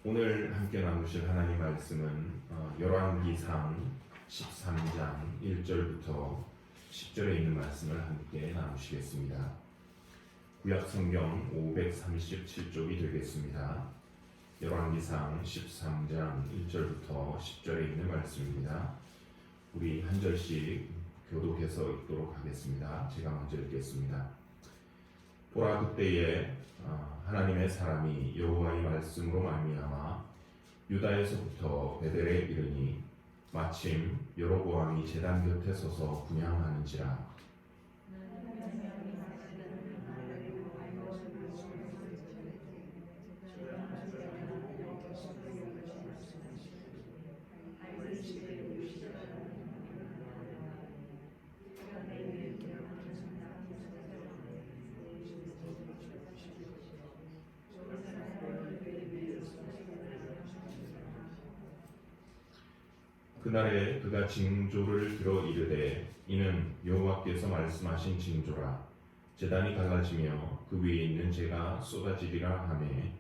오늘 함께 나누실 하나님 말씀은 열왕기상 13장 1절부터 10절에 있는 말씀을 함께 나누시겠습니다. 구약 성경 537쪽이 되겠습니다. 열왕기상 13장 1절부터 10절에 있는 말씀입니다. 우리 한 절씩 교독해서 읽도록 하겠습니다. 제가 먼저 읽겠습니다. 보라, 그때에 하나님의 사람이 여호와의 말씀으로 말미암아 유다에서부터 베델에 이르니 마침 여로보암이 제단 곁에 서서 분향하는지라. 그날에 그가 징조를 들어 이르되 이는 여호와께서 말씀하신 징조라. 제단이 갈라지며 그 위에 있는 재가 쏟아지리라 하매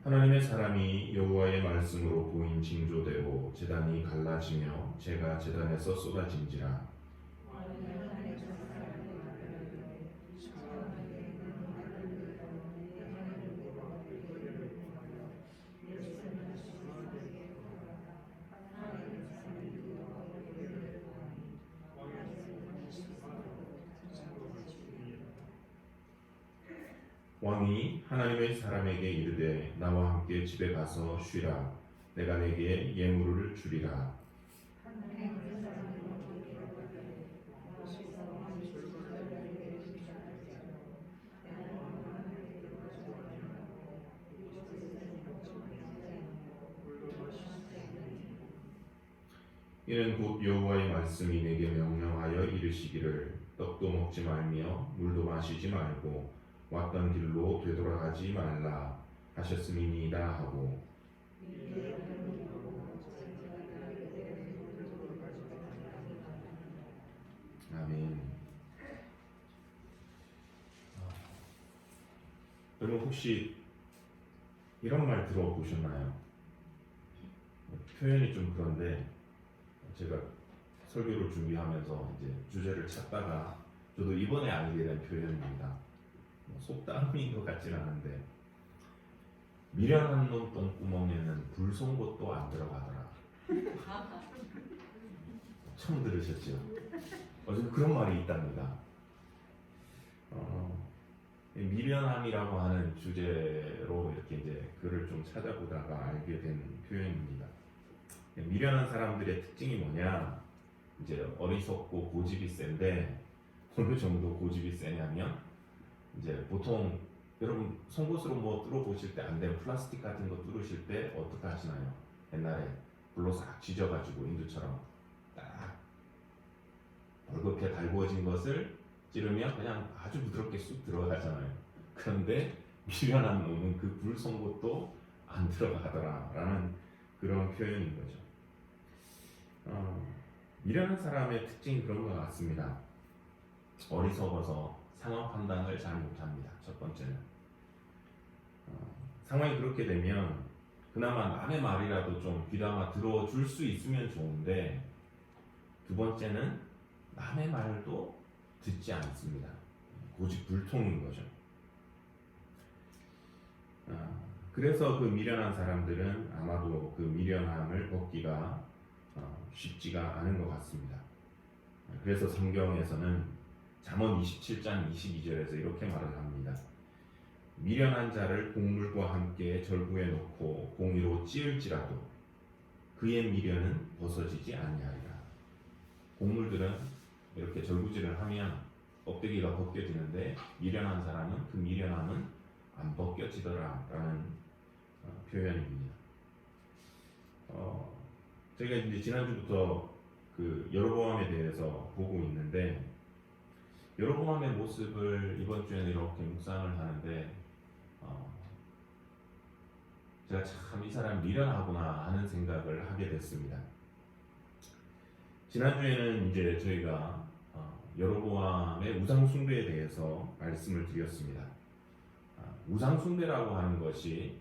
하나님의 사람이 여호와의 말씀으로 보인 징조대로 제단이 갈라지며 재가 제단에서 쏟아진지라. 왕이 하나님의 사람에게 이르되 나와 함께 집에 가서 쉬라. 내가 내게 예물을 주리라. 이는 곧 여호와의 말씀이 내게 명령하여 이르시기를 떡도 먹지 말며 물도 마시지 말고 왔던 길로 되돌아가지 말라 하셨음이니이다 하고. 아멘. 여러분 혹시 이런 말 들어보셨나요? 표현이 좀 그런데 제가 설교를 준비하면서 이제 주제를 찾다가 저도 이번에 알게 된 표현입니다. 속담인 것 같지는 않은데 미련한 놈 똥구멍에는 불 쏜 것도 안 들어가더라. 처음 들으셨죠? 어제 그런 말이 있답니다. 미련함이라고 하는 주제로 이렇게 이제 글을 좀 찾아보다가 알게 된 표현입니다. 미련한 사람들의 특징이 뭐냐? 이제 어리석고 고집이 센데 어느 정도 고집이 세냐면 이제 보통 여러분 송곳으로 뭐 뚫어보실 때 안 된 플라스틱 같은 거 뚫으실 때 어떻게 하시나요? 옛날에 불로 싹 쥐져가지고 인두처럼 딱 벌겋게 달구어진 것을 찌르면 그냥 아주 부드럽게 쑥 들어가잖아요. 그런데 미련한 놈은 그 불 쏜 것도 안 들어가더라 라는 그런 표현인 거죠. 미련한 사람의 특징이 그런 것 같습니다. 어리석어서 상황 판단을 잘 못합니다. 첫 번째는 상황이 그렇게 되면 그나마 남의 말이라도 좀 귀담아 들어줄 수 있으면 좋은데, 두 번째는 남의 말도 듣지 않습니다. 고집불통인 거죠. 그래서 그 미련한 사람들은 아마도 그 미련함을 벗기가 쉽지가 않은 것 같습니다. 그래서 성경에서는 잠언 27장 22절에서 이렇게 말을 합니다. 미련한 자를 곡물과 함께 절구에 놓고 공의로 찌을지라도 그의 미련은 벗어지지 아니하리라. 곡물들은 이렇게 절구질을 하면 껍데기가 벗겨지는데 미련한 사람은 그 미련함은 안 벗겨지더라 라는 표현입니다. 저희가 이제 지난주부터 그 여로보암에 대해서 보고 있는데, 여로보암의 모습을 이번 주에는 이렇게 묵상을 하는데 제가 참 이 사람 미련하구나 하는 생각을 하게 됐습니다. 지난주에는 이제 저희가 여로보암의 우상 숭배에 대해서 말씀을 드렸습니다. 우상 숭배라고 하는 것이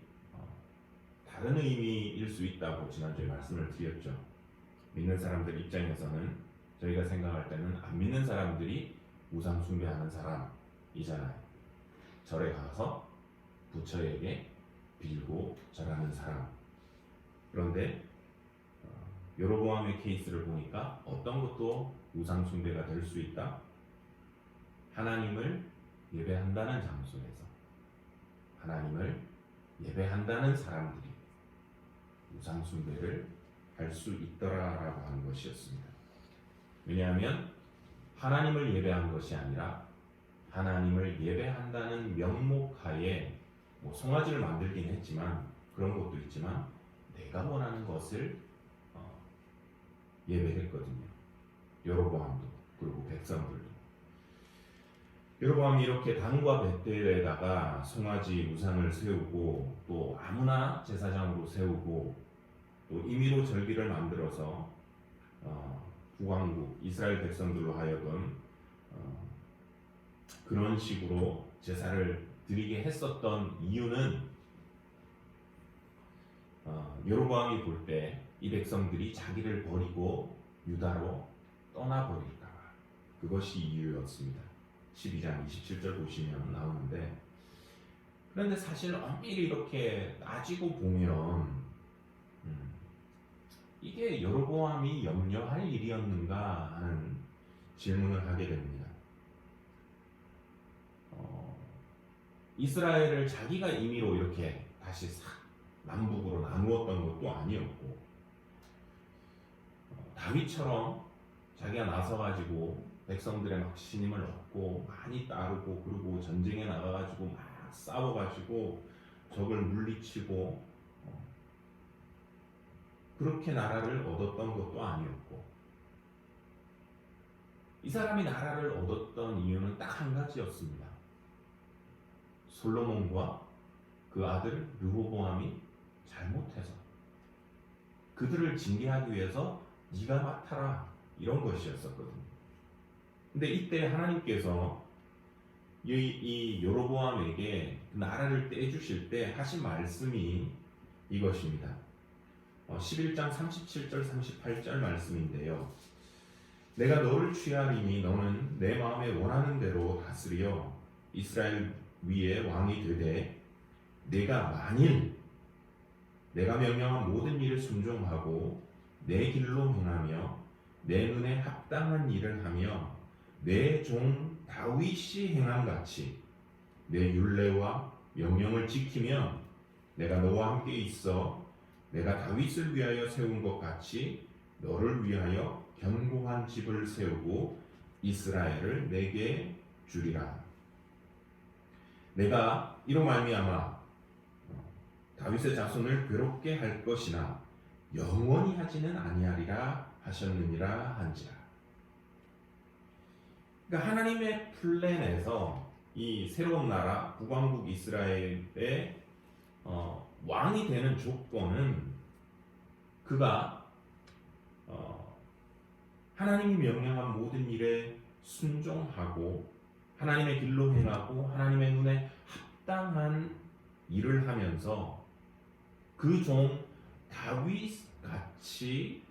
다른 의미일 수 있다고 지난주에 말씀을 드렸죠. 믿는 사람들 입장에서는 저희가 생각할 때는 안 믿는 사람들이 우상 숭배하는 사람이잖아요. 절에 가서 부처에게 빌고 절하는 사람. 그런데 여로보암의 케이스를 보니까 어떤 것도 우상 숭배가 될 수 있다. 하나님을 예배한다는 장소에서 하나님을 예배한다는 사람들이 우상 숭배를 할 수 있더라라고 하는 것이었습니다. 왜냐하면 하나님을 예배한 것이 아니라 하나님을 예배한다는 명목하에 송아지를 만들긴 했지만 그런 것도 있지만 내가 원하는 것을 예배했거든요. 여로보암도 그리고 백성들도. 여로보암이 이렇게 단과 벳들에다가 송아지 우상을 세우고 또 아무나 제사장으로 세우고 또 임의로 절기를 만들어서 국왕국 이스라엘 백성들로 하여금 그런 식으로 제사를 드리게 했었던 이유는 여로보암이 볼 때 이 백성들이 자기를 버리고 유다로 떠나버릴까 봐 그것이 이유였습니다. 12장 27절 보시면 나오는데 그런데 사실 엄밀히 이렇게 따지고 보면 이게 여로보암이 염려할 일이었는가 하는 질문을 하게 됩니다. 이스라엘을 자기가 임의로 이렇게 다시 남북으로 나누었던 것도 아니었고 다윗처럼 자기가 나서가지고 백성들의 막 신임을 얻고 많이 따르고 그리고 전쟁에 나가가지고 막 싸워가지고 적을 물리치고 그렇게 나라를 얻었던 것도 아니었고 이 사람이 나라를 얻었던 이유는 딱 한 가지였습니다. 솔로몬과 그 아들 르호보암이 잘못해서 그들을 징계하기 위해서 네가 맡아라 이런 것이었었거든요. 근데 이때 하나님께서 이 여로보암에게 나라를 떼주실 때 하신 말씀이 이것입니다. 11장 37절 38절 말씀인데요. 내가 너를 취하리니 너는 내 마음에 원하는 대로 다스려 이스라엘 위에 왕이 되되 내가 만일 내가 명령한 모든 일을 순종하고 내 길로 행하며 내 눈에 합당한 일을 하며 내 종 다윗이 행한 같이 내 율례와 명령을 지키면 내가 너와 함께 있어 내가 다윗을 위하여 세운 것 같이 너를 위하여 견고한 집을 세우고 이스라엘을 내게 주리라. 내가 이로 말미암아 다윗의 자손을 괴롭게 할 것이나 영원히 하지는 아니하리라 하셨느니라 한지라. 그러니까 하나님의 플랜에서 이 새로운 나라 국왕국 이스라엘의 왕이 되는 조건은 그가 하나님이 명령한 모든 일에 순종하고 하나님의 길로 행하고 하나님의 눈에 합당한 일을 하면서 그 종 다윗 같이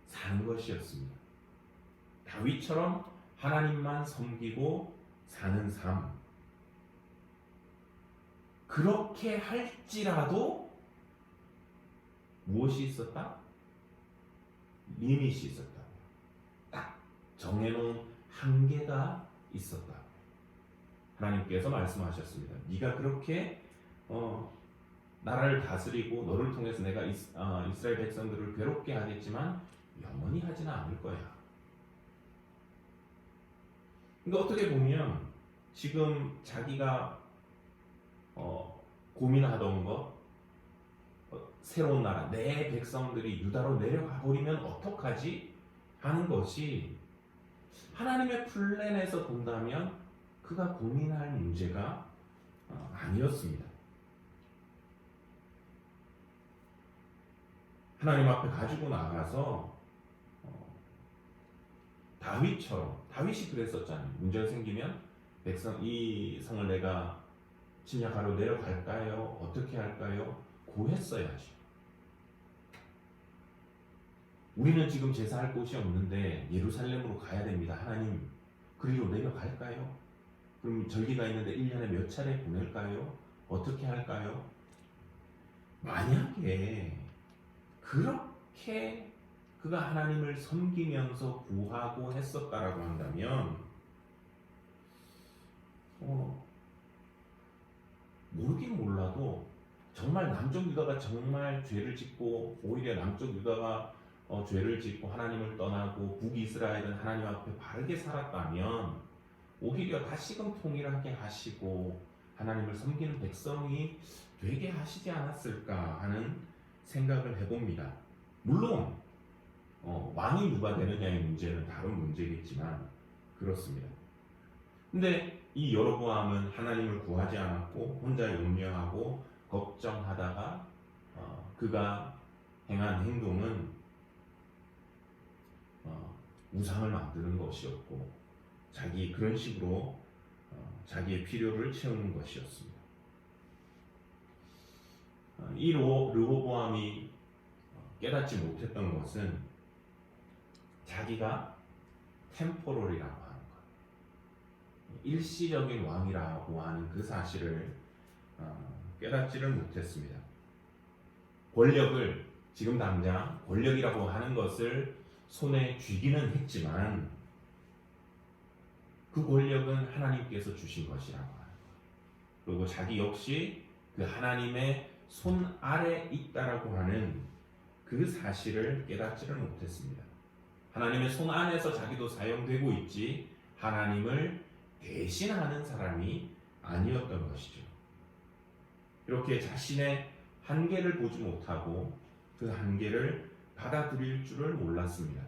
사는 것이었습니다. 다윗처럼 하나님만 섬기고 사는 삶. 그렇게 할지라도 무엇이 있었다? 리밋이 있었다. 딱 정해놓은 한계가 있었다. 하나님께서 말씀하셨습니다. 네가 그렇게 나라를 다스리고 너를 통해서 내가 이스라엘 백성들을 괴롭게 하겠지만 영원히 하지는 않을 거야. 그러니까 어떻게 보면 지금 자기가 고민하던 것 새로운 나라 내 백성들이 유다로 내려가 버리면 어떡하지 하는 것이 하나님의 플랜에서 본다면 그가 고민할 문제가 아니었습니다. 하나님 앞에 가지고 나가서 다윗이 그랬었잖아요. 문제가 생기면 백성 이 성을 내가 침략하러 내려갈까요? 어떻게 할까요? 고했어야죠. 우리는 지금 제사할 곳이 없는데 예루살렘으로 가야 됩니다. 하나님, 그리로 내려갈까요? 그럼 절기가 있는데 1년에 몇 차례 보낼까요? 어떻게 할까요? 만약에 그렇게 그가 하나님을 섬기면서 구하고 했었다라고 한다면 모르긴 몰라도 정말 남쪽 유다가 정말 죄를 짓고 오히려 남쪽 유다가 죄를 짓고 하나님을 떠나고 북이스라엘은 하나님 앞에 바르게 살았다면 오히려 다시금 통일하게 하시고 하나님을 섬기는 백성이 되게 하시지 않았을까 하는 생각을 해봅니다. 물론 왕이 누가 되느냐의 문제는 다른 문제겠지만 그렇습니다. 근데 이 여로보암은 하나님을 구하지 않았고 혼자 염려하고 걱정하다가 그가 행한 행동은 우상을 만드는 것이었고 그런 식으로 자기의 필요를 채우는 것이었습니다. 이 르호보암이 깨닫지 못했던 것은 자기가 템포럴이라고 하는 것, 일시적인 왕이라고 하는 그 사실을 깨닫지를 못했습니다. 권력을 지금 당장 권력이라고 하는 것을 손에 쥐기는 했지만 그 권력은 하나님께서 주신 것이라고 하는 것. 그리고 자기 역시 그 하나님의 손 아래 있다라고 하는 그 사실을 깨닫지를 못했습니다. 하나님의 손 안에서 자기도 사용되고 있지 하나님을 대신하는 사람이 아니었던 것이죠. 이렇게 자신의 한계를 보지 못하고 그 한계를 받아들일 줄을 몰랐습니다.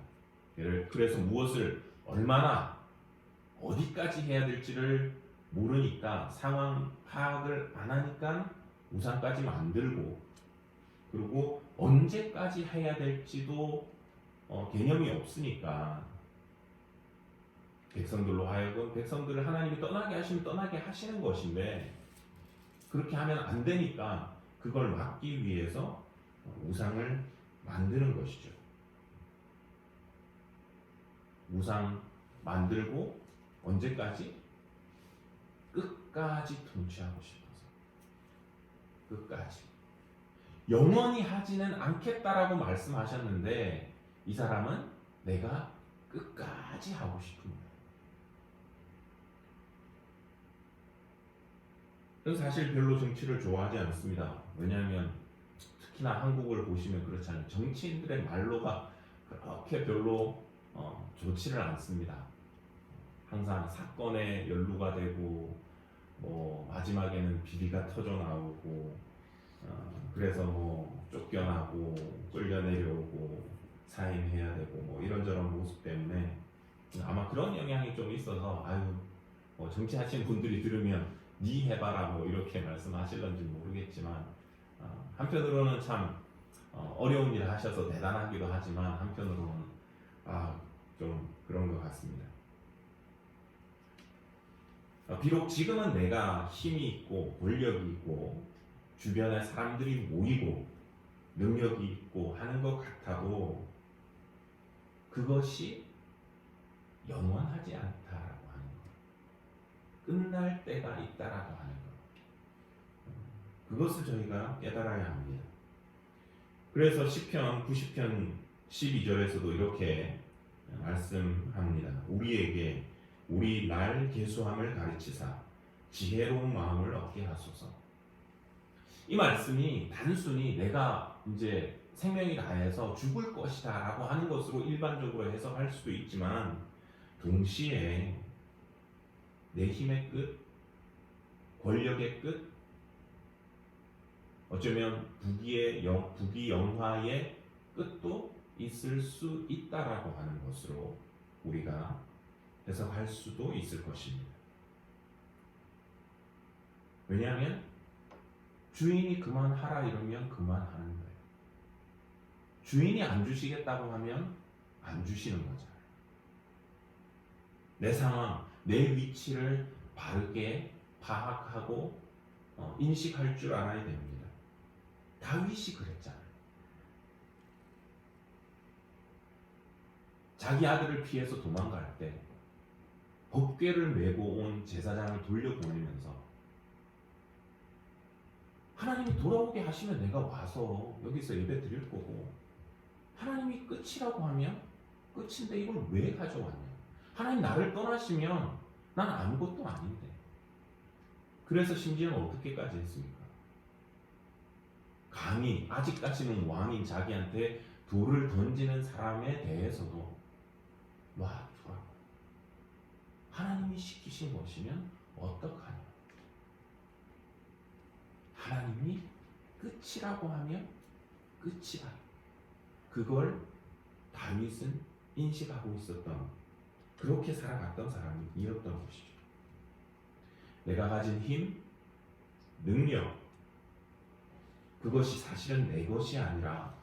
그래서 무엇을 얼마나 어디까지 해야 될지를 모르니까 상황 파악을 안 하니까 우상까지 만들고 그리고 언제까지 해야 될지도 개념이 없으니까 백성들로 하여금 백성들을 하나님이 떠나게 하시면 떠나게 하시는 것인데 그렇게 하면 안 되니까 그걸 막기 위해서 우상을 만드는 것이죠. 우상 만들고 언제까지? 끝까지 통치하고 싶어서 끝까지 영원히 하지는 않겠다라고 말씀하셨는데 이 사람은 내가 끝까지 하고 싶은 거예요. 그래서 사실 별로 정치를 좋아하지 않습니다. 왜냐하면 특히나 한국을 보시면 그렇잖아요. 정치인들의 말로가 그렇게 별로 좋지를 않습니다. 항상 사건에 연루가 되고 마지막에는 비리가 터져 나오고 그래서 쫓겨나고 끌려 내려오고 사임해야 되고 이런저런 모습 때문에 아마 그런 영향이 좀 있어서 정치하시는 분들이 들으면 니 해봐라 이렇게 말씀하실런지 모르겠지만 한편으로는 참 어려운 일 하셔서 대단하기도 하지만 한편으로는 좀 그런 것 같습니다. 비록 지금은 내가 힘이 있고 권력이 있고 주변에 사람들이 모이고 능력이 있고 하는 것 같아도 그것이 영원하지 않다라고 하는 것, 끝날 때가 있다라고 하는 것, 그것을 저희가 깨달아야 합니다. 그래서 시편 90편 12절에서도 이렇게 말씀합니다. 우리에게 우리 날 계수함을 가르치사 지혜로운 마음을 얻게 하소서. 이 말씀이 단순히 내가 이제 생명이 다해서 죽을 것이다 라고 하는 것으로 일반적으로 해석할 수도 있지만 동시에 내 힘의 끝, 권력의 끝, 어쩌면 부귀 영화의 끝도 있을 수 있다라고 하는 것으로 우리가 해석할 수도 있을 것입니다. 왜냐하면 주인이 그만하라 이러면 그만하는 거예요. 주인이 안 주시겠다고 하면 안 주시는 거잖아요. 내 상황, 내 위치를 바르게 파악하고 인식할 줄 알아야 됩니다. 다윗이 그랬잖아요. 자기 아들을 피해서 도망갈 때 법궤를 메고 온 제사장을 돌려보내면서 하나님이 돌아오게 하시면 내가 와서 여기서 예배 드릴 거고, 하나님이 끝이라고 하면 끝인데 이걸 왜 가져왔냐? 하나님 나를 떠나시면 난 아무것도 아닌데. 그래서 심지어는 어떻게까지 했습니까? 감히 아직까지는 왕인 자기한테 돌을 던지는 사람에 대해서도 놔두라고. 하나님이 시키신 것이면 어떡하냐? 하나님이 끝이라고 하면 끝이다. 그걸 다윗은 인식하고 있었던, 그렇게 살아갔던 사람이었던 것이죠. 내가 가진 힘, 능력, 그것이 사실은 내 것이 아니라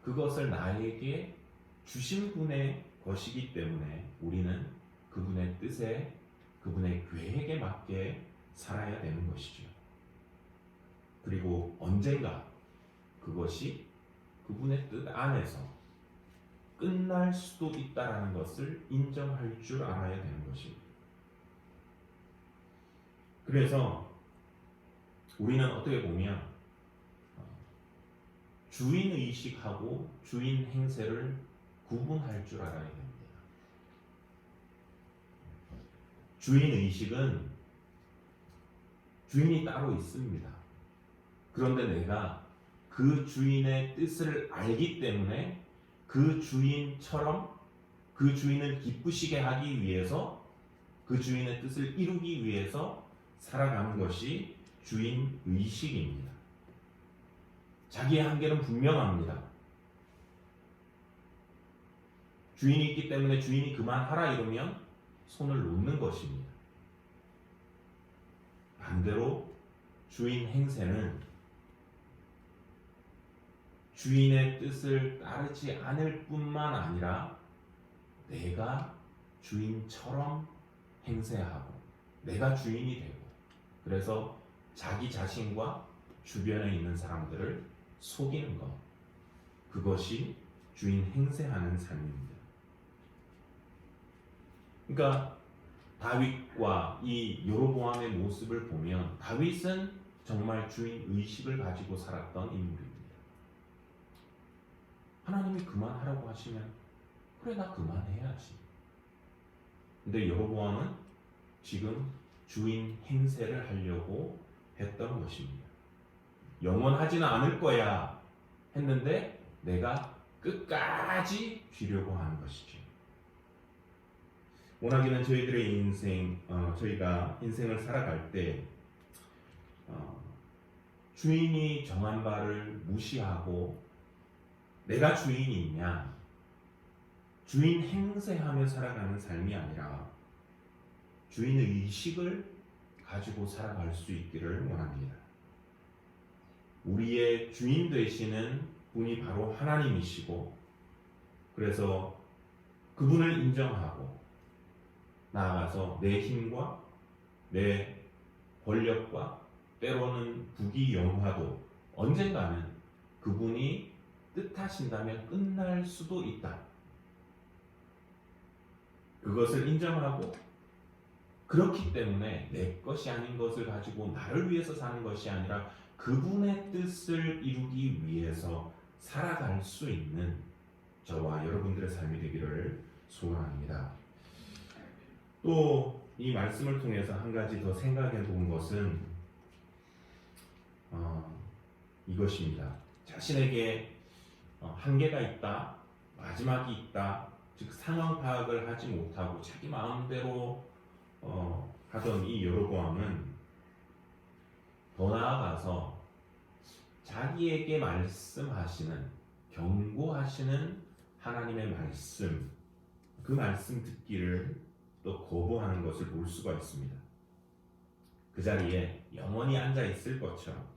그것을 나에게 주신 분의 것이기 때문에 우리는 그분의 뜻에, 그분의 계획에 맞게 살아야 되는 것이죠. 그리고 언젠가 그것이 그분의 뜻 안에서 끝날 수도 있다라는 것을 인정할 줄 알아야 되는 것입니다. 그래서 우리는 어떻게 보면 주인 의식하고 주인 행세를 구분할 줄 알아야 됩니다. 주인 의식은 주인이 따로 있습니다. 그런데 내가 그 주인의 뜻을 알기 때문에 그 주인처럼 그 주인을 기쁘시게 하기 위해서, 그 주인의 뜻을 이루기 위해서 살아가는 것이 주인 의식입니다. 자기의 한계는 분명합니다. 주인이 있기 때문에 주인이 그만하라 이러면 손을 놓는 것입니다. 반대로 주인 행세는 주인의 뜻을 따르지 않을 뿐만 아니라 내가 주인처럼 행세하고 내가 주인이 되고, 그래서 자기 자신과 주변에 있는 사람들을 속이는 것, 그것이 주인 행세하는 삶입니다. 그러니까 다윗과 이 여로보암의 모습을 보면 다윗은 정말 주인 의식을 가지고 살았던 인물입니다. 하나님이 그만하라고 하시면 그래, 나 그만해야지. 근데 여로보암은 지금 주인 행세를 하려고 했던 것입니다. 영원하지는 않을 거야 했는데 내가 끝까지 쥐려고 하는 것이죠. 워낙에는 저희들의 인생, 저희가 인생을 살아갈 때 주인이 정한 바를 무시하고 내가 주인이냐, 주인 행세하며 살아가는 삶이 아니라 주인 의식을 가지고 살아갈 수 있기를 원합니다. 우리의 주인 되시는 분이 바로 하나님이시고, 그래서 그분을 인정하고 나아가서 내 힘과 내 권력과 때로는 부귀영화도 언젠가는 그분이 뜻하신다면 끝날 수도 있다. 그것을 인정하고, 그렇기 때문에 내 것이 아닌 것을 가지고 나를 위해서 사는 것이 아니라 그분의 뜻을 이루기 위해서 살아갈 수 있는 저와 여러분들의 삶이 되기를 소원합니다. 또 이 말씀을 통해서 한 가지 더 생각해 본 것은 이것입니다. 자신에게 한계가 있다, 마지막이 있다, 즉 상황 파악을 하지 못하고 자기 마음대로 하던 이 여로보암은 더 나아가서 자기에게 말씀하시는, 경고하시는 하나님의 말씀, 그 말씀 듣기를 또 거부하는 것을 볼 수가 있습니다. 그 자리에 영원히 앉아 있을 것처럼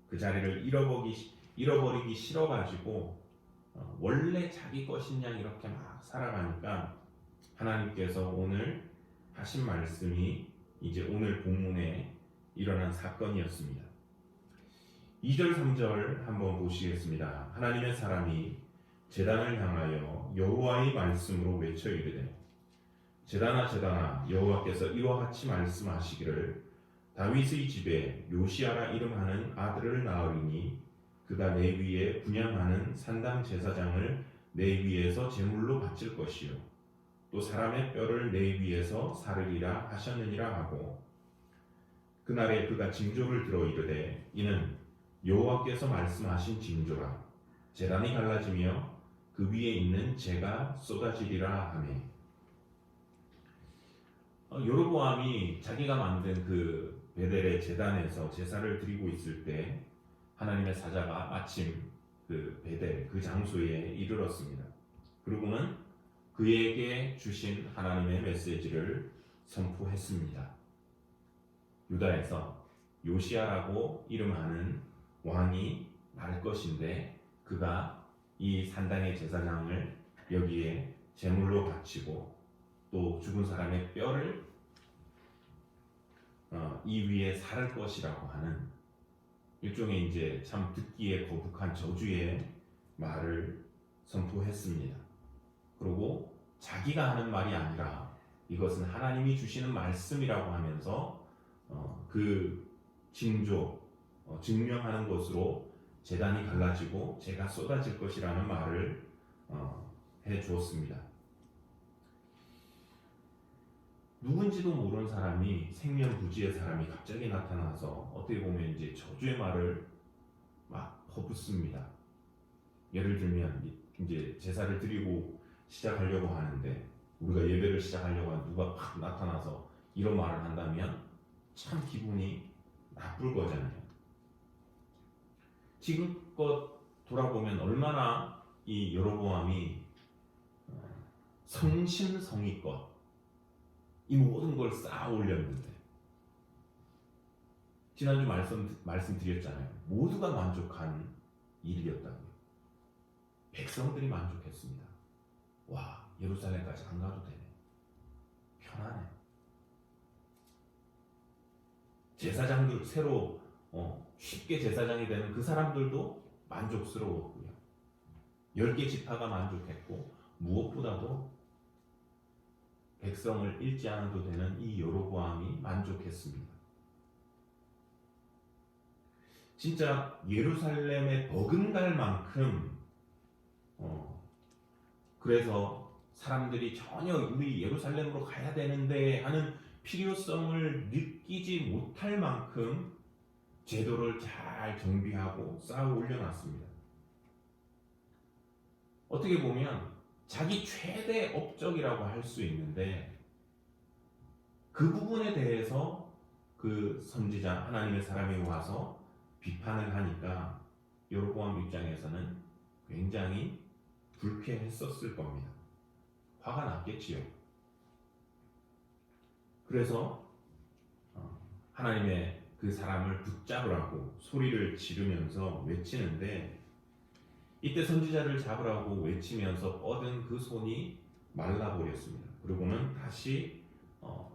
그 자리를 잃어버리기 싫어가지고 원래 자기 것인 양 이렇게 막 살아가니까 하나님께서 오늘 하신 말씀이 이제 오늘 본문에 일어난 사건이었습니다. 2절 3절 한번 보시겠습니다. 하나님의 사람이 제단을 향하여 여호와의 말씀으로 외쳐 이르되 제단아 제단아 여호와께서 이와 같이 말씀하시기를 다윗의 집에 요시아라 이름하는 아들을 낳으리니 그가 내 위에 분향하는 산당 제사장을 내 위에서 제물로 바칠 것이요 또 사람의 뼈를 내 위에서 사르리라 하셨느니라 하고 그날에 그가 징조를 들어 이르되 이는 여호와께서 말씀하신 징조라 제단이 갈라지며 그 위에 있는 재가 쏟아지리라 하매 여로보암이 자기가 만든 그 베델의 제단에서 제사를 드리고 있을 때 하나님의 사자가 마침 그 베델 그 장소에 이르렀습니다. 그리고는 그에게 주신 하나님의 메시지를 선포했습니다. 유다에서 요시아라고 이름하는 왕이 날 것인데 그가 이 산당의 제사장을 여기에 제물로 바치고 또 죽은 사람의 뼈를 이 위에 사를 것이라고 하는 일종의 이제 참 듣기에 거북한 저주의 말을 선포했습니다. 그리고 자기가 하는 말이 아니라 이것은 하나님이 주시는 말씀이라고 하면서 그 징조 증명하는 것으로 제단이 갈라지고 재가 쏟아질 것이라는 말을 해 주었습니다. 누군지도 모르는 사람이 생면부지의 사람이 갑자기 나타나서 어떻게 보면 이제 저주의 말을 막 퍼붓습니다. 예를 들면 이제 제사를 드리고 시작하려고 하는데 우리가 예배를 시작하려고 하는 누가 팍 나타나서 이런 말을 한다면 참 기분이 나쁠 거잖아요. 지금껏 돌아보면 얼마나 이 여로보암이 성심성의껏 이 모든 걸 쌓아 올렸는데 지난주 말씀드렸잖아요. 모두가 만족한 일이었다고요. 백성들이 만족했습니다. 와, 예루살렘까지 안 가도 되네. 편하네. 제사장들 새로 쉽게 제사장이 되는 그 사람들도 만족스러웠고요. 10개 지파가 만족했고 무엇보다도 백성을 잃지 않아도 되는 이 여로보암이 만족했습니다. 진짜 예루살렘에 버금갈 만큼 그래서 사람들이 전혀 우리 예루살렘으로 가야 되는데 하는 필요성을 느끼지 못할 만큼 제도를 잘 정비하고 쌓아 올려놨습니다. 어떻게 보면 자기 최대 업적이라고 할 수 있는데 그 부분에 대해서 그 선지자 하나님의 사람이 와서 비판을 하니까 여로보암 입장에서는 굉장히 불쾌했었을 겁니다. 화가 났겠지요. 그래서 하나님의 그 사람을 붙잡으라고 소리를 지르면서 외치는데 이때 선지자를 잡으라고 외치면서 뻗은 그 손이 말라버렸습니다. 그리고는 다시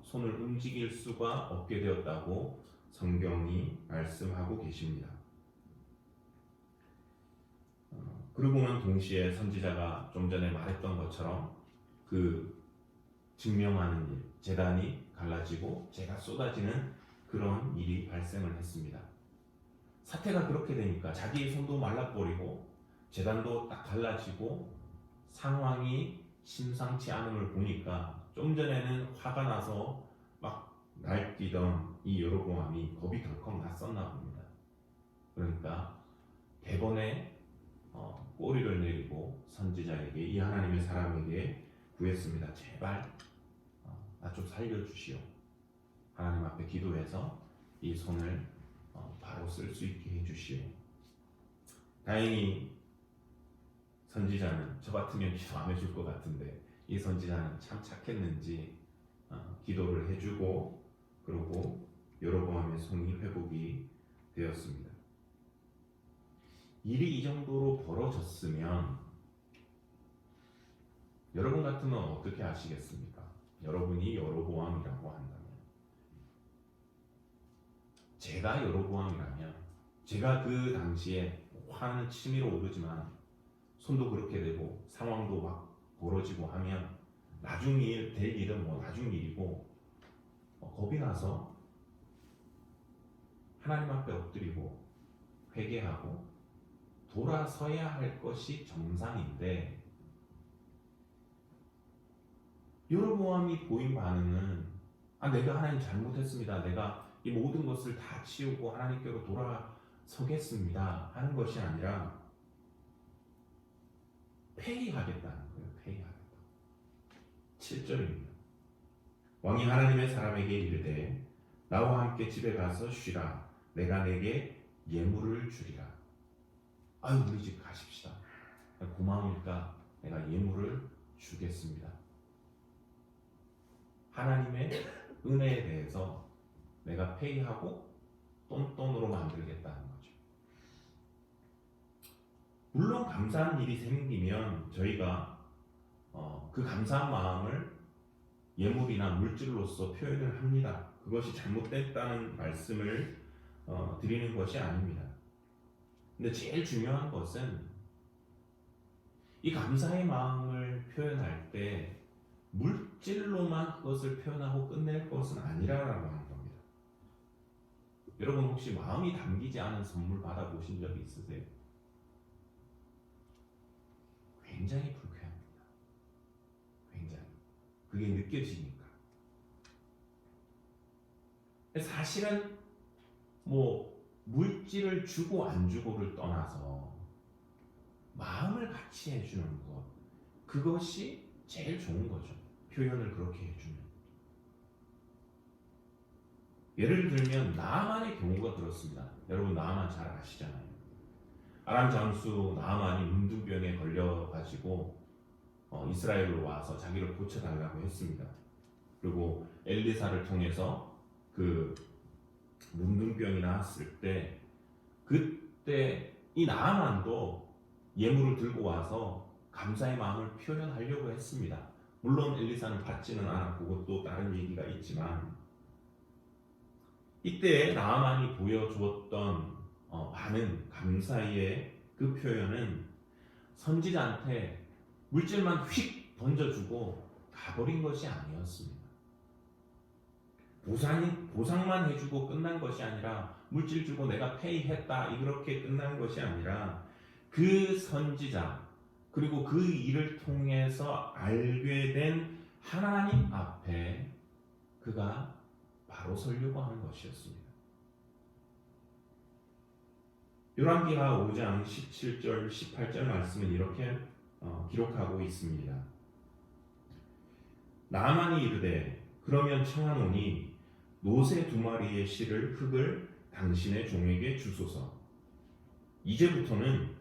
손을 움직일 수가 없게 되었다고 성경이 말씀하고 계십니다. 그리고는 동시에 선지자가 좀 전에 말했던 것처럼 그 증명하는 일, 제단이 갈라지고 재가 쏟아지는 그런 일이 발생을 했습니다. 사태가 그렇게 되니까 자기의 손도 말라버리고 제단도 딱 갈라지고 상황이 심상치 않음을 보니까 좀 전에는 화가 나서 막 날뛰던 이 여로보암이 겁이 덜컥 났었나 봅니다. 그러니까 대번에 꼬리를 내리고 선지자에게 이 하나님의 사람에게 구했습니다. 제발 나 좀 살려주시오. 하나님 앞에 기도해서 이 손을 바로 쓸 수 있게 해주시오. 다행히 선지자는 저 같으면 기도 안 해줄 것 같은데 이 선지자는 참 착했는지 기도를 해주고 그리고 여로보암의 손이 회복이 되었습니다. 일이 이 정도로 벌어졌으면 여러분 같으면 어떻게 하시겠습니까? 여러분이 여로보암이라고 한다면, 제가 여로보암이라면, 제가 그 당시에 화는 치밀어 오르지만 손도 그렇게 되고 상황도 막 벌어지고 하면 나중 될 일은 뭐 나중 일이고, 겁이 나서 하나님 앞에 엎드리고 회개하고 돌아서야 할 것이 정상인데, 여로보암이 보인 반응은 내가 하나님 잘못했습니다, 내가 이 모든 것을 다 치우고 하나님께로 돌아서겠습니다 하는 것이 아니라 회의하겠다는 거예요. 회의하겠다. 7절입니다. 왕이 하나님의 사람에게 이르되 나와 함께 집에 가서 쉬라. 내가 내게 예물을 주리라. 우리 집 가십시다. 고마우니까 내가 예물을 주겠습니다. 하나님의 은혜에 대해서 내가 페이하고 똔똔으로 만들겠다는 거죠. 물론 감사한 일이 생기면 저희가 그 감사한 마음을 예물이나 물질로서 표현을 합니다. 그것이 잘못됐다는 말씀을 드리는 것이 아닙니다. 근데 제일 중요한 것은 이 감사의 마음을 표현할 때 물질로만 그것을 표현하고 끝낼 것은 아니라라고 하는 겁니다. 여러분 혹시 마음이 담기지 않은 선물 받아보신 적이 있으세요? 굉장히 불쾌합니다. 굉장히. 그게 느껴지니까. 사실은 물질을 주고 안 주고를 떠나서 마음을 같이 해주는 것, 그것이 제일 좋은 거죠. 표현을 그렇게 해주면. 예를 들면 나아만의 경우가 그렇습니다. 여러분 나아만 잘 아시잖아요. 아람 장수 나아만이 문둥병에 걸려가지고 이스라엘로 와서 자기를 고쳐달라고 했습니다. 그리고 엘리사를 통해서 그 문둥병이 나았을 때, 그때 이 나아만도 예물을 들고 와서 감사의 마음을 표현하려고 했습니다. 물론 엘리사는 받지는 않았고 그것도 다른 얘기가 있지만, 이때 나아만이 보여주었던 반응, 감사의 그 표현은 선지자한테 물질만 휙 던져주고 가버린 것이 아니었습니다. 보상만 해주고 끝난 것이 아니라, 물질 주고 내가 페이했다 이렇게 끝난 것이 아니라, 그 선지자 그리고 그 일을 통해서 알게 된 하나님 앞에 그가 바로 서려고 하는 것이었습니다. 열왕기하 5장 17절 18절 말씀은 이렇게 기록하고 있습니다. 나아만이 이르되 그러면 청하노니 노새 2마리의 실을 흙을 당신의 종에게 주소서. 이제부터는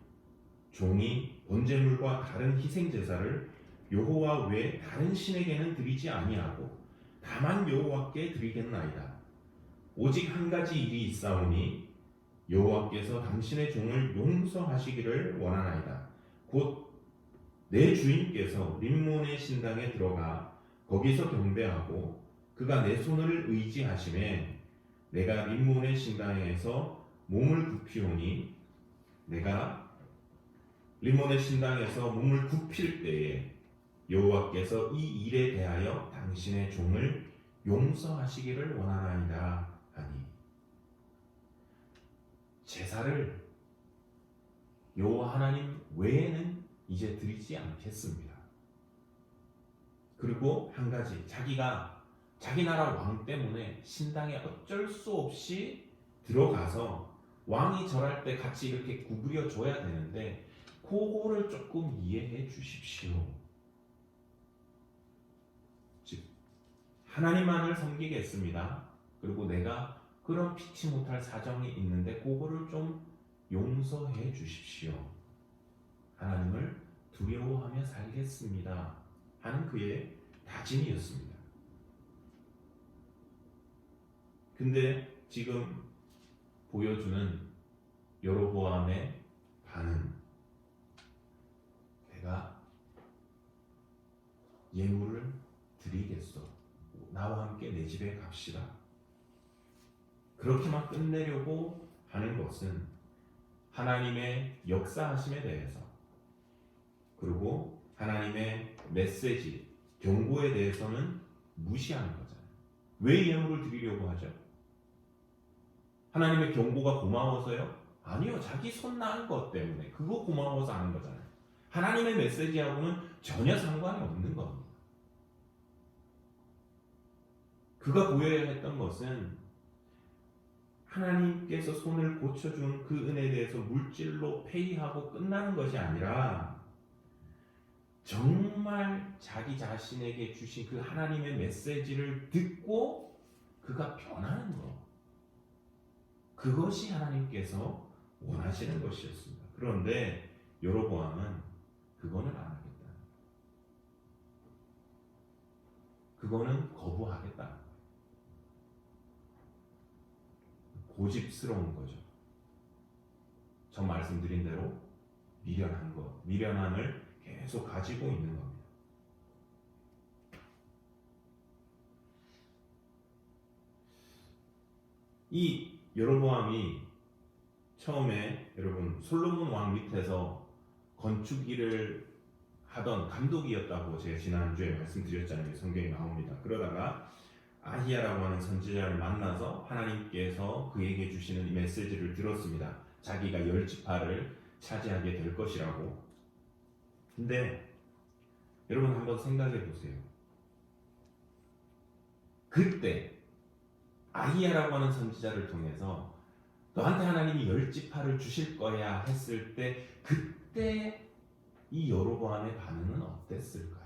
종이 번제물과 다른 희생 제사를 여호와 외 다른 신에게는 드리지 아니하고 다만 여호와께 드리겠나이다. 오직 한 가지 일이 있사오니 여호와께서 당신의 종을 용서하시기를 원하나이다. 곧 내 주인께서 림몬의 신당에 들어가 거기서 경배하고 그가 내 손을 의지하심에 내가 림몬의 신당에서 몸을 굽히오니, 내가 림몬의 신당에서 몸을 굽힐 때에 여호와께서 이 일에 대하여 당신의 종을 용서하시기를 원하나이다 하니, 제사를 여호와 하나님 외에는 이제 드리지 않겠습니다. 그리고 한 가지, 자기가 자기 나라 왕 때문에 신당에 어쩔 수 없이 들어가서 왕이 절할 때 같이 이렇게 구부려 줘야 되는데 그거를 조금 이해해 주십시오. 즉 하나님만을 섬기겠습니다. 그리고 내가 그런 피치 못할 사정이 있는데 그거를 좀 용서해 주십시오. 하나님을 두려워하며 살겠습니다 하는 그의 다짐이었습니다. 근데 지금 보여주는 여로보암의 반응, 내가 예물을 드리겠소. 나와 함께 내 집에 갑시다. 그렇게만 끝내려고 하는 것은 하나님의 역사하심에 대해서, 그리고 하나님의 메시지, 경고에 대해서는 무시하는 거잖아요. 왜 예물을 드리려고 하죠? 하나님의 경고가 고마워서요? 아니요. 자기 손 나은 것 때문에. 그거 고마워서 하는 거잖아요. 하나님의 메시지하고는 전혀 상관이 없는 겁니다. 그가 보여야 했던 것은 하나님께서 손을 고쳐준 그 은혜에 대해서 물질로 페이하고 끝나는 것이 아니라 정말 자기 자신에게 주신 그 하나님의 메시지를 듣고 그가 변하는 것. 그것이 하나님께서 원하시는 것이었습니다. 그런데 여로보암은 그거는 안 하겠다. 그거는 거부하겠다. 고집스러운 거죠. 저 말씀드린 대로 미련한 것, 미련함을 계속 가지고 있는 겁니다. 이 여로보암이 처음에 여러분 솔로몬 왕 밑에서 건축 일을 하던 감독이었다고 제가 지난주에 말씀드렸잖아요. 성경에 나옵니다. 그러다가 아히야라고 하는 선지자를 만나서 하나님께서 그에게 주시는 이 메시지를 들었습니다. 자기가 10지파를 차지하게 될 것이라고. 근데 여러분 한번 생각해 보세요. 그때 아히야라고 하는 선지자를 통해서 너한테 하나님이 10지파를 주실 거야 했을 때 그때 이 여로보암의 반응은 어땠을까요?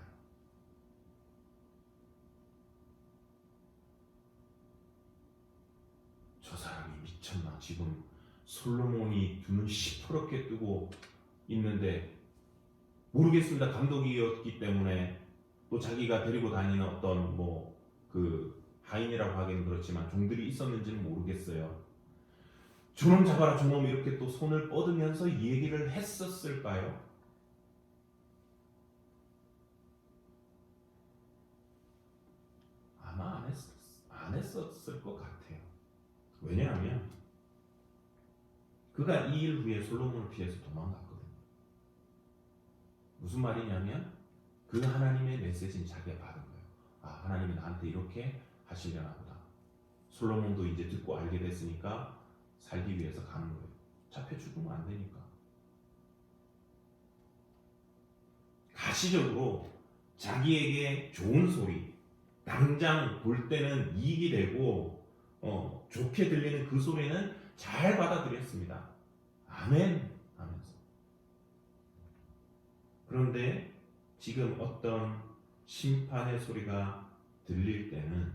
저 사람이 미쳤나? 지금 솔로몬이 눈을 시퍼렇게 뜨고 있는데 모르겠습니다. 감독이었기 때문에 또 자기가 데리고 다니는 어떤 그 하인이라고 하기는 그렇지만 종들이 있었는지는 모르겠어요. 저놈 잡아라 저놈 이렇게 또 손을 뻗으면서 이 얘기를 했었을까요? 아마 안 했었을 것 같아요. 왜냐하면 그가 이 일 후에 솔로몬을 피해서 도망갔거든요. 무슨 말이냐면 그 하나님의 메시지는 자기가 받은 거예요. 아, 하나님이 나한테 이렇게 하시려나 보다. 솔로몬도 이제 듣고 알게 됐으니까 살기 위해서 가는 거예요. 잡혀 죽으면 안 되니까. 가시적으로 자기에게 좋은 소리, 당장 볼 때는 이익이 되고 좋게 들리는 그 소리는 잘 받아들였습니다. 아멘 하면서. 그런데 지금 어떤 심판의 소리가 들릴 때는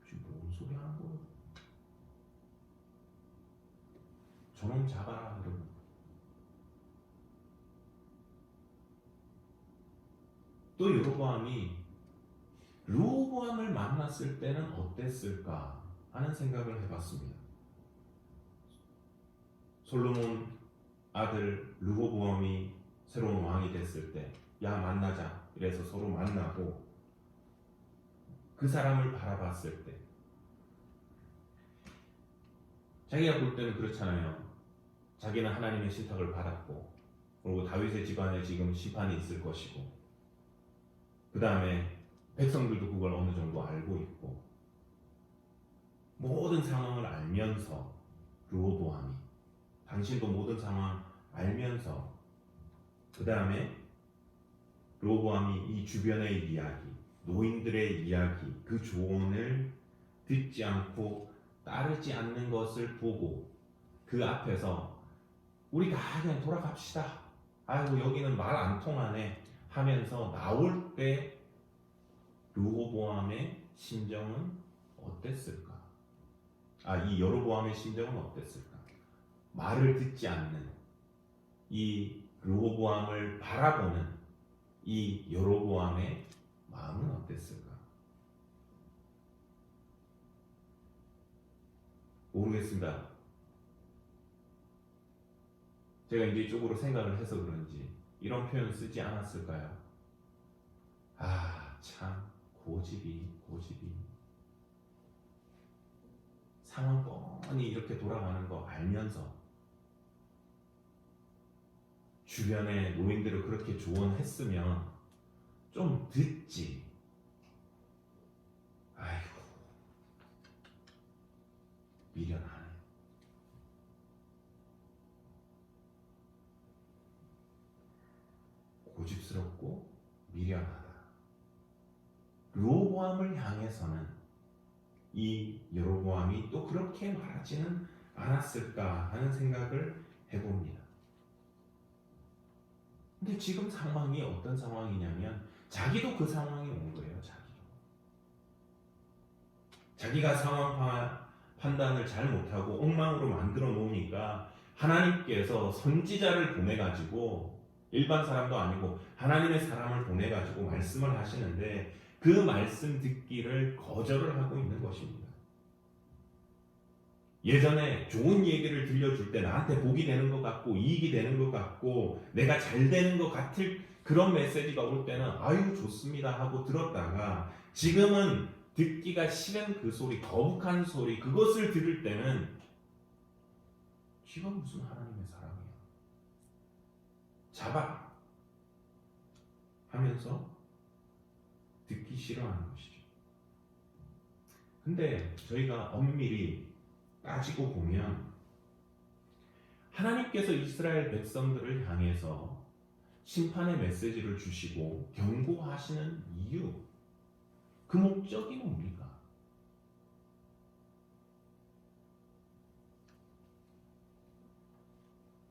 지금 뭔 소리 하는 거예요? 저놈 잡아라 여러분. 또 여로보암이 르호보암을 만났을 때는 어땠을까 하는 생각을 해봤습니다. 솔로몬 아들 르호보암이 새로운 왕이 됐을 때, 야 만나자. 이래서 서로 만나고 그 사람을 바라봤을 때, 자기가 볼 때는 그렇잖아요. 자기는 하나님의 신탁을 받았고, 그리고 다윗의 집안에 지금 심판이 있을 것이고, 그 다음에 백성들도 그걸 어느 정도 알고 있고, 모든 상황을 알면서 르호보암이, 당신도 모든 상황 알면서, 그 다음에 르호보암이 이 주변의 이야기, 노인들의 이야기, 그 조언을 듣지 않고 따르지 않는 것을 보고 그 앞에서 우리 다 그냥 돌아갑시다. 아이고 여기는 말 안 통하네 하면서 나올 때 르호보암의 심정은 어땠을까? 이 여로보암의 심정은 어땠을까? 말을 듣지 않는 이 르호보암을 바라보는 이 여로보암의 마음은 어땠을까? 모르겠습니다. 제가 이제 이쪽으로 생각을 해서 그런지 이런 표현 쓰지 않았을까요? 참 고집이 상황 뻔히 이렇게 돌아가는 거 알면서 주변의 노인들을 그렇게 조언했으면 좀 듣지. 아이고, 미련하네. 고집스럽고 미련하다. 르호보암을 향해서는 이 여로보암이 또 그렇게 말하지는 않았을까 하는 생각을 해봅니다. 근데 지금 상황이 어떤 상황이냐면 자기도 그 상황이 온 거예요. 자기가 상황 판단을 잘 못하고 엉망으로 만들어 놓으니까 하나님께서 선지자를 보내가지고 일반 사람도 아니고 하나님의 사람을 보내가지고 말씀을 하시는데 그 말씀 듣기를 거절을 하고 있는 것입니다. 예전에 좋은 얘기를 들려줄 때 나한테 복이 되는 것 같고 이익이 되는 것 같고 내가 잘 되는 것 같을 그런 메시지가 올 때는 아유 좋습니다 하고 들었다가 지금은 듣기가 싫은 그 소리, 거북한 소리 그것을 들을 때는 지금 무슨 하나님의 사랑이야 잡아 하면서 듣기 싫어하는 것이죠. 근데 저희가 엄밀히 따지고 보면 하나님께서 이스라엘 백성들을 향해서 심판의 메시지를 주시고 경고하시는 이유, 그 목적이 뭡니까?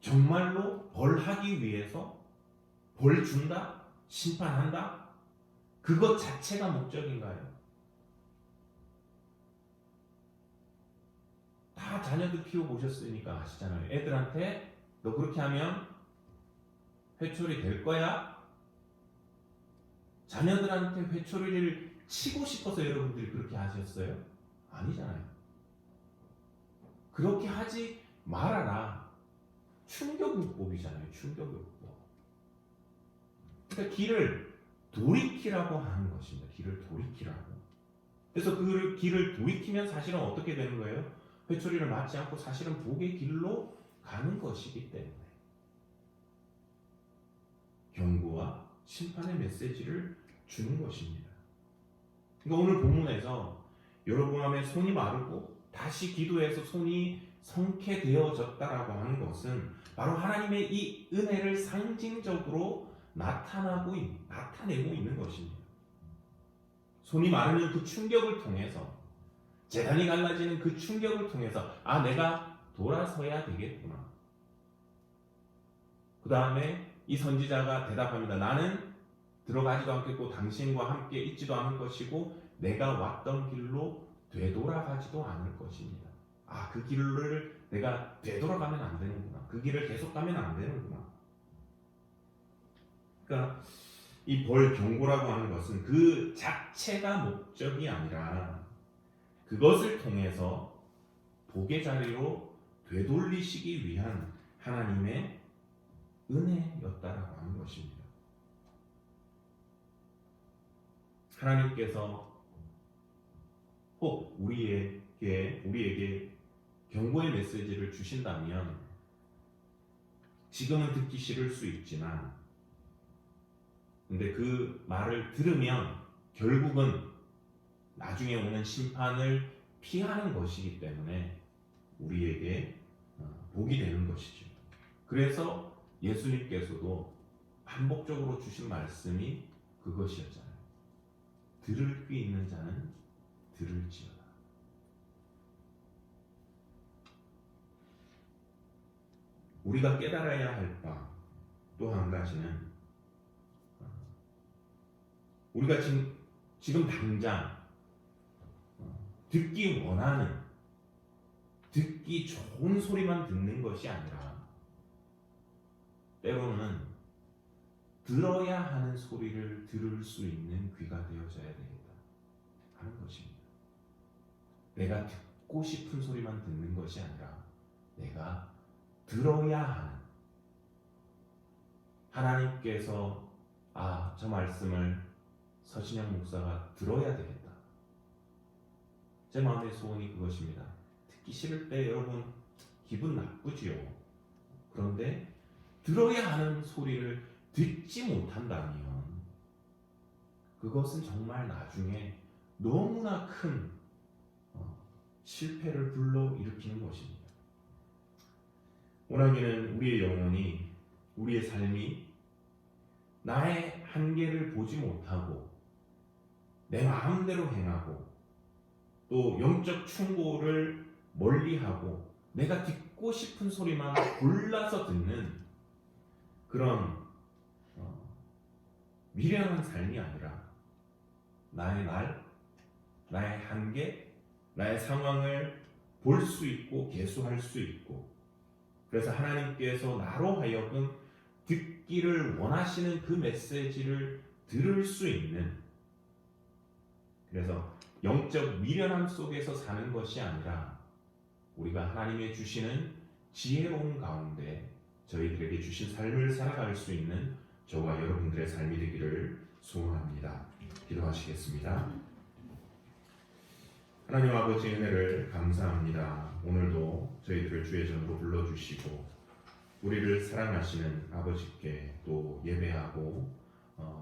정말로 벌하기 위해서 벌 준다? 심판한다? 그것 자체가 목적인가요? 다 자녀들 키워보셨으니까 아시잖아요. 애들한테 너 그렇게 하면 회초리 될 거야? 자녀들한테 회초리를 치고 싶어서 여러분들이 그렇게 하셨어요? 아니잖아요. 그렇게 하지 말아라. 충격요법이잖아요. 충격요법. 그러니까 길을 돌이키라고 하는 것입니다. 길을 돌이키라고. 그래서 그 길을 돌이키면 사실은 어떻게 되는 거예요? 회초리를 맞지 않고 사실은 복의 길로 가는 것이기 때문에 경고와 심판의 메시지를 주는 것입니다. 그러니까 오늘 본문에서 여로보암의 손이 마르고 다시 기도해서 손이 성쾌되어졌다라고 하는 것은 바로 하나님의 이 은혜를 상징적으로 나타내고 있는 것입니다. 손이 마르는 그 충격을 통해서 재단이 갈라지는 그 충격을 통해서 아 내가 돌아서야 되겠구나. 그 다음에 이 선지자가 대답합니다. 나는 들어가지도 않겠고 당신과 함께 있지도 않을 것이고 내가 왔던 길로 되돌아가지도 않을 것입니다. 아, 그 길을 내가 되돌아가면 안 되는구나. 그 길을 계속 가면 안 되는구나. 그러니까 이 벌 경고라고 하는 것은 그 자체가 목적이 아니라 그것을 통해서 복의 자리로 되돌리시기 위한 하나님의 은혜였다라고 하는 것입니다. 하나님께서 혹 우리에게 경고의 메시지를 주신다면 지금은 듣기 싫을 수 있지만 근데 그 말을 들으면 결국은 나중에 오는 심판을 피하는 것이기 때문에 우리에게 복이 되는 것이죠. 그래서 예수님께서도 반복적으로 주신 말씀이 그것이었잖아요. 들을 귀 있는 자는 들을지어다. 우리가 깨달아야 할 바 또 한 가지는 우리가 지금 당장 듣기 원하는 듣기 좋은 소리만 듣는 것이 아니라 때로는 들어야 하는 소리를 들을 수 있는 귀가 되어져야 되겠다 하는 것입니다. 내가 듣고 싶은 소리만 듣는 것이 아니라 내가 들어야 하는 하나님께서 저 말씀을 서신영 목사가 들어야 되겠다. 제 마음의 소원이 그것입니다. 듣기 싫을 때 여러분 기분 나쁘지요. 그런데 들어야 하는 소리를 듣지 못한다면 그것은 정말 나중에 너무나 큰 실패를 불러일으키는 것입니다. 원하기는 우리의 영혼이, 우리의 삶이 나의 한계를 보지 못하고 내 마음대로 행하고 또 영적 충고를 멀리하고 내가 듣고 싶은 소리만 골라서 듣는 그런 미련한 삶이 아니라 나의 나의 한계, 나의 상황을 볼 수 있고 개수할 수 있고, 그래서 하나님께서 나로 하여금 듣기를 원하시는 그 메시지를 들을 수 있는, 그래서 영적 미련함 속에서 사는 것이 아니라 우리가 하나님의 주시는 지혜로운 가운데 저희들에게 주신 삶을 살아갈 수 있는 저와 여러분들의 삶이 되기를 소원합니다. 기도하시겠습니다. 하나님 아버지 은혜를 감사합니다. 오늘도 저희들을 주의 전으로 불러주시고 우리를 사랑하시는 아버지께 또 예배하고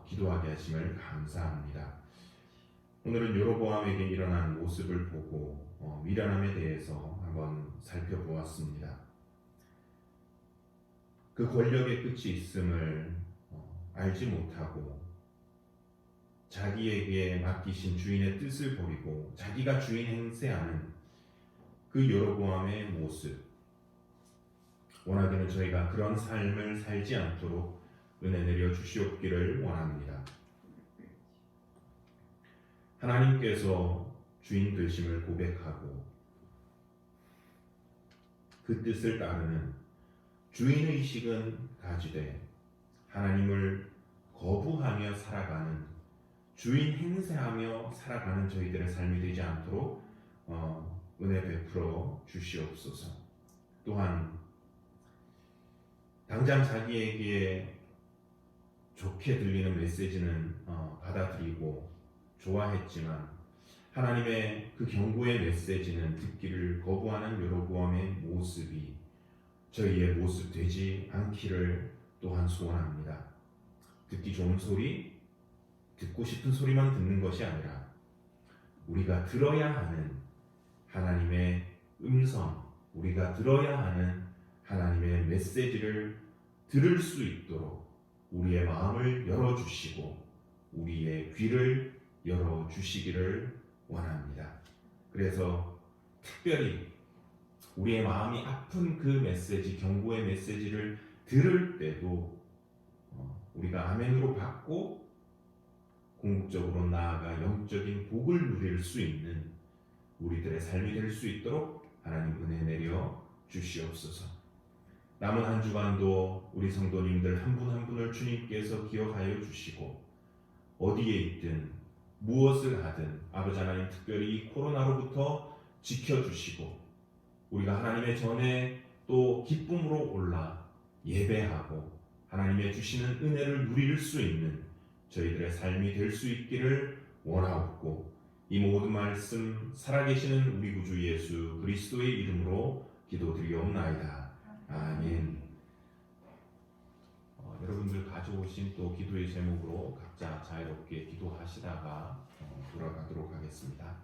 기도하게 하심을 감사합니다. 오늘은 여로보암에게 일어난 모습을 보고 미련함에 대해서 한번 살펴보았습니다. 그 권력의 끝이 있음을 알지 못하고 자기에게 맡기신 주인의 뜻을 버리고 자기가 주인 행세하는 그 여로보암의 모습, 원하기는 저희가 그런 삶을 살지 않도록 은혜 내려 주시옵기를 원합니다. 하나님께서 주인 되심을 고백하고 그 뜻을 따르는 주인의식은 가지되 하나님을 거부하며 살아가는, 주인 행세하며 살아가는 저희들의 삶이 되지 않도록 은혜 베풀어 주시옵소서. 또한 당장 자기에게 좋게 들리는 메시지는 받아들이고 좋아했지만 하나님의 그 경고의 메시지는 듣기를 거부하는 여로보암의 모습이 저희의 모습 되지 않기를 또한 소원합니다. 듣기 좋은 소리, 듣고 싶은 소리만 듣는 것이 아니라 우리가 들어야 하는 하나님의 음성, 우리가 들어야 하는 하나님의 메시지를 들을 수 있도록 우리의 마음을 열어주시고 우리의 귀를 열어주시기를 원합니다. 그래서 특별히 우리의 마음이 아픈 그 메시지, 경고의 메시지를 들을 때도 우리가 아멘으로 받고 궁극적으로 나아가 영적인 복을 누릴 수 있는 우리들의 삶이 될 수 있도록 하나님 은혜 내려 주시옵소서. 남은 한 주간도 우리 성도님들 한 분 한 분을 주님께서 기억하여 주시고 어디에 있든 무엇을 하든 아버지 하나님 특별히 이 코로나로부터 지켜주시고 우리가 하나님의 전에 또 기쁨으로 올라 예배하고 하나님의 주시는 은혜를 누릴 수 있는 저희들의 삶이 될 수 있기를 원하옵고 이 모든 말씀 살아계시는 우리 구주 예수 그리스도의 이름으로 기도드리옵나이다. 아멘. 여러분들 가져오신 또 기도의 제목으로 각자 자유롭게 기도하시다가 돌아가도록 하겠습니다.